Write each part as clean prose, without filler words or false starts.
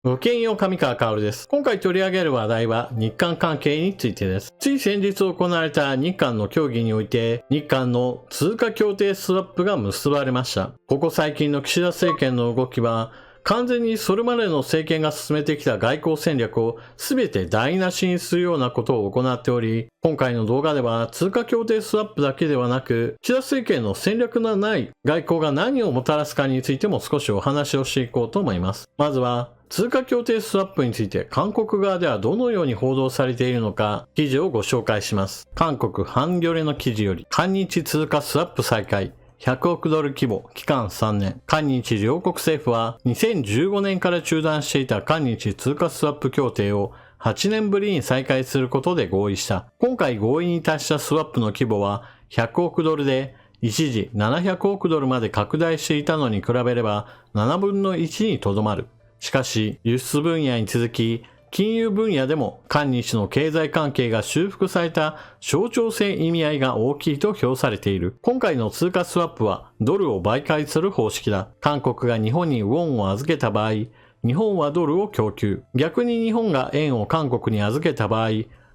ごきげんよう、上川薫です。今回取り上げる話題は日韓関係についてです。つい先日行われた日韓の協議において、日韓の通貨協定スワップが結ばれました。ここ最近の岸田政権の動きは、完全にそれまでの政権が進めてきた外交戦略を全て台無しにするようなことを行っており、今回の動画では通貨協定スワップだけではなく、岸田政権の戦略のない外交が何をもたらすかについても少しお話をしていこうと思います。まずは、通貨協定スワップについて韓国側ではどのように報道されているのか記事をご紹介します。韓国ハンギョレの記事より、韓日通貨スワップ再開。100億ドル規模、期間3年。韓日両国政府は2015年から中断していた韓日通貨スワップ協定を8年ぶりに再開することで合意した。今回合意に達したスワップの規模は100億ドルで、一時700億ドルまで拡大していたのに比べれば7分の1にとどまる。しかし、輸出分野に続き、金融分野でも韓日の経済関係が修復された象徴性意味合いが大きいと評されている。今回の通貨スワップはドルを売買する方式だ。韓国が日本にウォンを預けた場合、日本はドルを供給。逆に日本が円を韓国に預けた場合、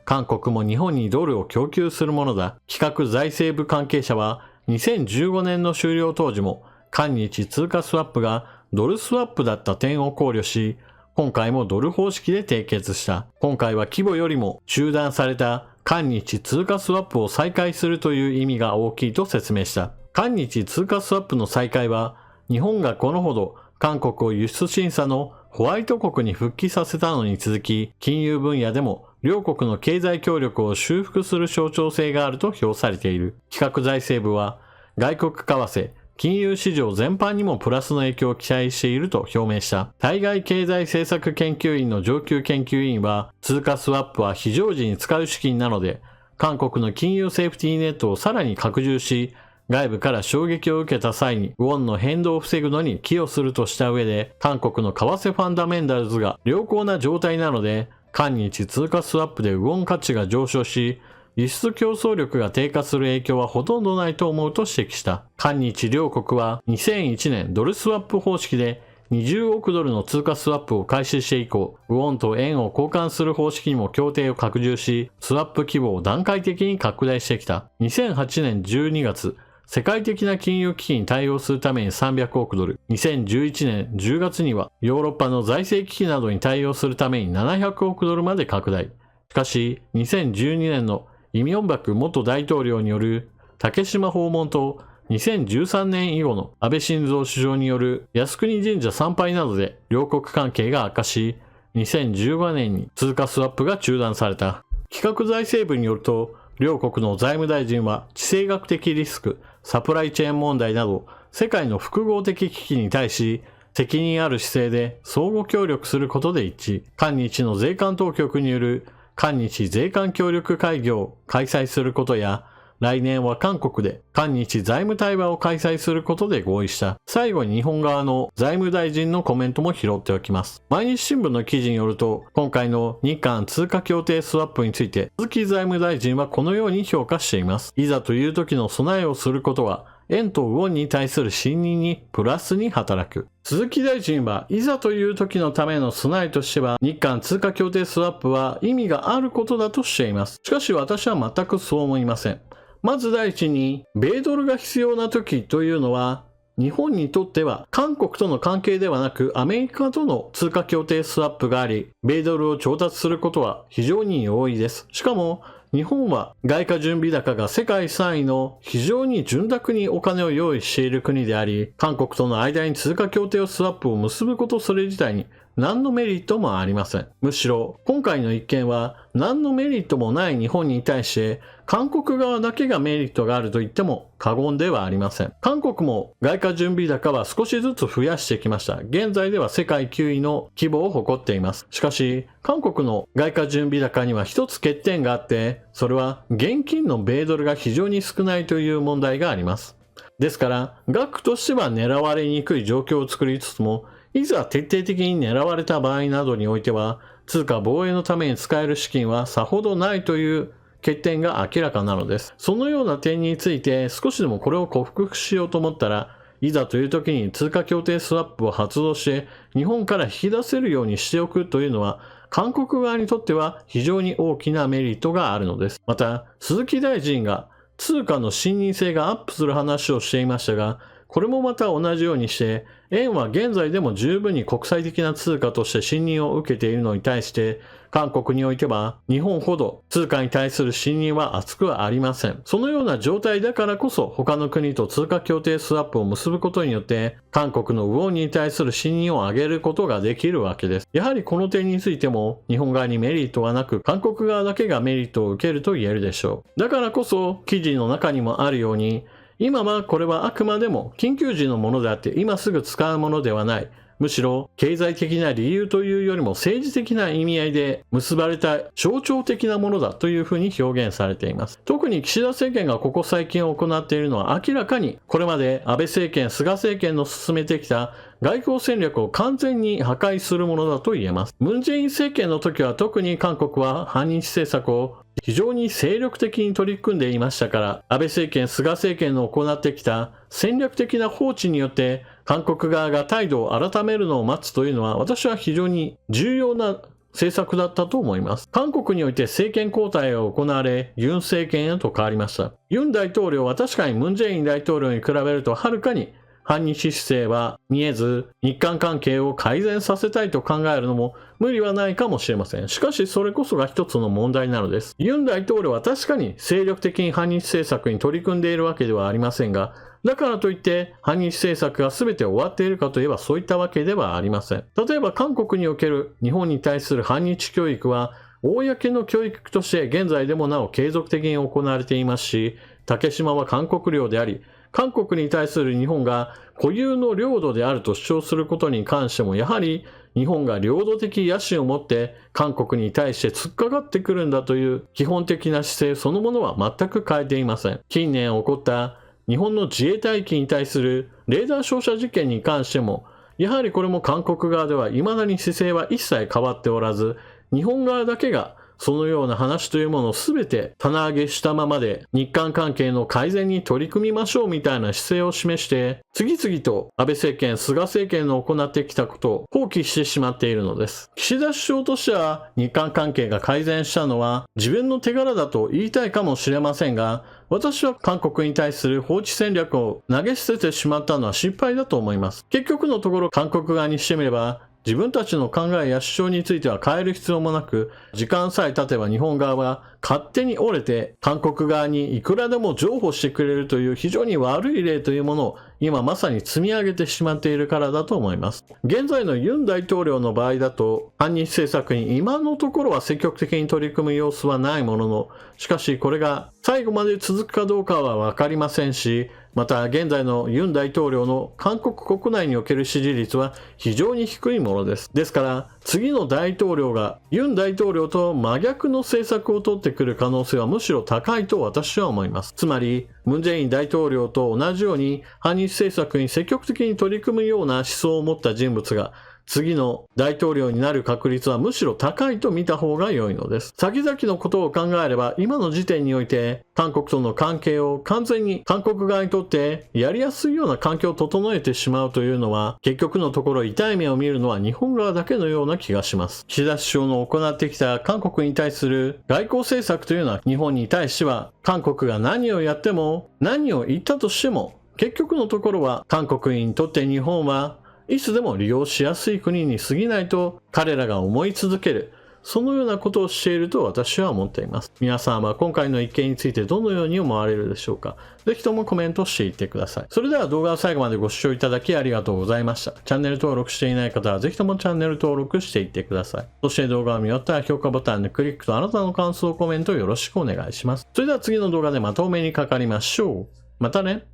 韓国も日本にドルを供給するものだ。企画財政部関係者は2015年の終了当時も韓日通貨スワップがドルスワップだった点を考慮し、今回もドル方式で締結した。今回は規模よりも中断された韓日通貨スワップを再開するという意味が大きいと説明した。韓日通貨スワップの再開は、日本がこのほど韓国を輸出審査のホワイト国に復帰させたのに続き、金融分野でも両国の経済協力を修復する象徴性があると評されている。企画財政部は、外国為替、金融市場全般にもプラスの影響を期待していると表明した。対外経済政策研究院の上級研究員は、通貨スワップは非常時に使う資金なので、韓国の金融セーフティーネットをさらに拡充し、外部から衝撃を受けた際にウォンの変動を防ぐのに寄与するとした上で、韓国の為替ファンダメンタルズが良好な状態なので、韓日通貨スワップでウォン価値が上昇し、輸出競争力が低下する影響はほとんどないと思うと指摘した。韓日両国は2001年ドルスワップ方式で20億ドルの通貨スワップを開始して以降、ウォンと円を交換する方式にも協定を拡充し、スワップ規模を段階的に拡大してきた。2008年12月、世界的な金融危機に対応するために300億ドル。2011年10月にはヨーロッパの財政危機などに対応するために700億ドルまで拡大。しかし、2012年のイ・ミョンバク元大統領による竹島訪問と2013年以後の安倍晋三首相による靖国神社参拝などで両国関係が悪化し、2015年に通貨スワップが中断された。企画財政部によると、両国の財務大臣は地政学的リスク、サプライチェーン問題など世界の複合的危機に対し責任ある姿勢で相互協力することで一致。韓日の税関当局による韓日税関協力会議を開催することや、来年は韓国で韓日財務対話を開催することで合意した。最後に日本側の財務大臣のコメントも拾っておきます。毎日新聞の記事によると、今回の日韓通貨協定スワップについて、鈴木財務大臣はこのように評価しています。いざという時の備えをすることは、円とウォンに対する信任にプラスに働く。鈴木大臣はいざという時のための備えとしては、日韓通貨協定スワップは意味があることだとしています。しかし私は全くそう思いません。まず第一に、米ドルが必要な時というのは、日本にとっては韓国との関係ではなくアメリカとの通貨協定スワップがあり、米ドルを調達することは非常に容易です。しかも、日本は外貨準備高が世界3位の非常に潤沢にお金を用意している国であり、韓国との間に通貨協定スワップを結ぶことそれ自体に何のメリットもありません。むしろ今回の一件は何のメリットもない日本に対して韓国側だけがメリットがあると言っても過言ではありません。韓国も外貨準備高は少しずつ増やしてきました。現在では世界9位の規模を誇っています。しかし韓国の外貨準備高には一つ欠点があって、それは現金の米ドルが非常に少ないという問題があります。ですから額としては狙われにくい状況を作りつつも、いざ徹底的に狙われた場合などにおいては、通貨防衛のために使える資金はさほどないという欠点が明らかなのです。そのような点について少しでもこれを克服しようと思ったら、いざという時に通貨協定スワップを発動して日本から引き出せるようにしておくというのは韓国側にとっては非常に大きなメリットがあるのです。また、鈴木大臣が通貨の信任性がアップする話をしていましたが、これもまた同じようにして、円は現在でも十分に国際的な通貨として信任を受けているのに対して、韓国においては日本ほど通貨に対する信任は厚くはありません。そのような状態だからこそ他の国と通貨協定スワップを結ぶことによって韓国のウォンに対する信任を上げることができるわけです。やはりこの点についても日本側にメリットはなく韓国側だけがメリットを受けると言えるでしょう。だからこそ記事の中にもあるように今はこれはあくまでも緊急時のものであって今すぐ使うものではない。むしろ経済的な理由というよりも政治的な意味合いで結ばれた象徴的なものだというふうに表現されています。特に岸田政権がここ最近行っているのは明らかにこれまで安倍政権、菅政権の進めてきた外交戦略を完全に破壊するものだと言えます。ムン・ジェイン政権の時は特に韓国は反日政策を非常に精力的に取り組んでいましたから、安倍政権、菅政権の行ってきた戦略的な放置によって韓国側が態度を改めるのを待つというのは私は非常に重要な政策だったと思います。韓国において政権交代が行われ、ユン政権へと変わりました。ユン大統領は確かにムン・ジェイン大統領に比べるとはるかに反日姿勢は見えず、日韓関係を改善させたいと考えるのも無理はないかもしれません。しかしそれこそが一つの問題なのです。ユン大統領は確かに精力的に反日政策に取り組んでいるわけではありませんが、だからといって反日政策が全て終わっているかといえばそういったわけではありません。例えば韓国における日本に対する反日教育は公の教育として現在でもなお継続的に行われていますし、竹島は韓国領であり、韓国に対する日本が固有の領土であると主張することに関してもやはり日本が領土的野心を持って韓国に対して突っかかってくるんだという基本的な姿勢そのものは全く変えていません。近年起こった日本の自衛隊機に対するレーダー照射事件に関してもやはりこれも韓国側では未だに姿勢は一切変わっておらず、日本側だけがそのような話というものを全て棚上げしたままで日韓関係の改善に取り組みましょうみたいな姿勢を示して次々と安倍政権、菅政権の行ってきたことを放棄してしまっているのです。岸田首相としては日韓関係が改善したのは自分の手柄だと言いたいかもしれませんが、私は韓国に対する放置戦略を投げ捨ててしまったのは失敗だと思います。結局のところ韓国側にしてみれば自分たちの考えや主張については変える必要もなく、時間さえ経てば日本側は勝手に折れて韓国側にいくらでも譲歩してくれるという非常に悪い例というものを今まさに積み上げてしまっているからだと思います。現在のユン大統領の場合だと反日政策に今のところは積極的に取り組む様子はないものの、しかしこれが最後まで続くかどうかはわかりませんし、また現在のユン大統領の韓国国内における支持率は非常に低いものです。ですから次の大統領がユン大統領と真逆の政策を取ってくる可能性はむしろ高いと私は思います。つまりムン・ジェイン大統領と同じように反日政策に積極的に取り組むような思想を持った人物が次の大統領になる確率はむしろ高いと見た方が良いのです。先々のことを考えれば今の時点において韓国との関係を完全に韓国側にとってやりやすいような環境を整えてしまうというのは結局のところ痛い目を見るのは日本側だけのような気がします。岸田首相の行ってきた韓国に対する外交政策というのは日本に対しては韓国が何をやっても何を言ったとしても結局のところは韓国にとって日本はいつでも利用しやすい国に過ぎないと彼らが思い続ける、そのようなことをしていると私は思っています。皆さんは今回の一件についてどのように思われるでしょうか。ぜひともコメントしていってください。それでは動画を最後までご視聴いただきありがとうございました。チャンネル登録していない方はぜひともチャンネル登録していってください。そして動画を見終わったら評価ボタンでクリックとあなたの感想コメントよろしくお願いします。それでは次の動画でまたお目にかかりましょう。またね。